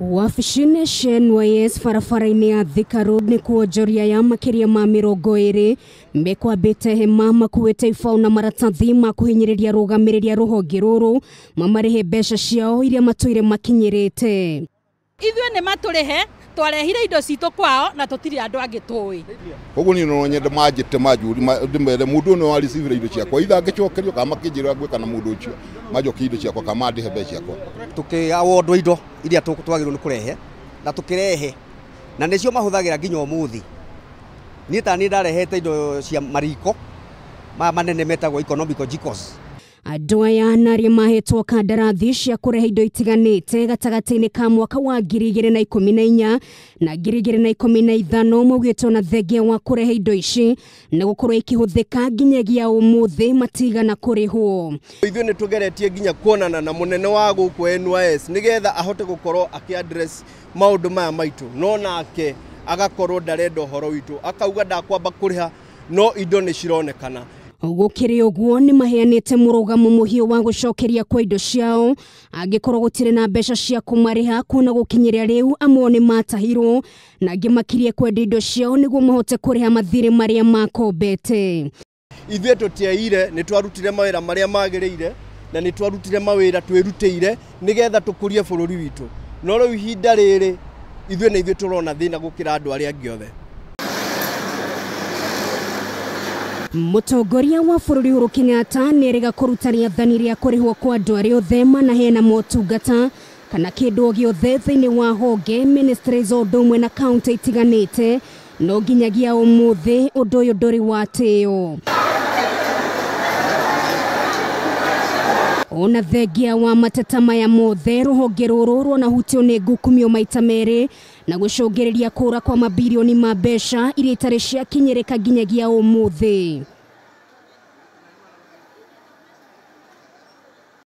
Wabici-ini cia NYS barabara-ini ya Thika Road ni Onjoria ya makiria ma 20 mekwambite hema makuite ibao na maratathi ma kuhinyiriria rugamiriria ruhonge ruru mamarihe mbeca ciao iria matwire makinyirite. Ithwe ne maturihe twarehire indo citu kwao na tutiri andu angitui. Koguo ni no nyende manjite majuri ndimere mundu no ali receive indo ciakwa itha ngicokerio kama kinjira gwika na mundu ucio majoki indo ciakwa kama ndihe mbeca ciakwa tukiawodwo indo iria twagirwo ni kurehe na tukirehe na nicio mahuthagira nginya umuuthi ni ta ni ndarehete indo cia mariko manene metagwo economical jikos. Andu aya naria mahetwo kandarathi cia kurehe indo itiganite gatagati-ini ka mwaka wa 2014 na 2015 maugitwo na thegea wa kurehe indo ici na gukorwo ikihuthika nginyagia umuuthi matigana kurihwo. Ithwe ni tugeretie nginya kuonana na munene wa guku NYS nigetha ahote gukorwo aki-address maundu maya maitu no nake agakorwo ndarenda horo witu akauga ndakwamba kuriha no indo ni cironekana. Gukiri uguo ni maheanite murugamo muhio wa gucokeria kwa indo ciao angikorwo gutire na mbeca cia kumariha kuna gukinyiria riu amwe ni matahirwo na ngimakirie kwenda indo ciao niguo mahote kuriha mathiri maria makombete. Ithwe tutiaire ni twarutire mawira maria magirire na ni twarutire mawira twirutire nigetha tukurie bururi witu no riu ihinda riri ithwe na ithwe turona thina gukira andu aria angi othe. Mutongoria wa bururi Uhuru Kenyatta neriga kurutania thani ria kurihwo kwa andu aria othe manahena motungata kana kindu giothe thiini wa honge ministries odumwe na county itiganite no nginyagia umuuthi undu uyu nduri wa tio. Ona thegea wa mateta maya mothe ruhonge ruru rwona hutio ni ngukumio maita meri na gucungiriria kura kwa mabilioni ma mbeca iria itari cia kinyirika nginyagia umuuthi.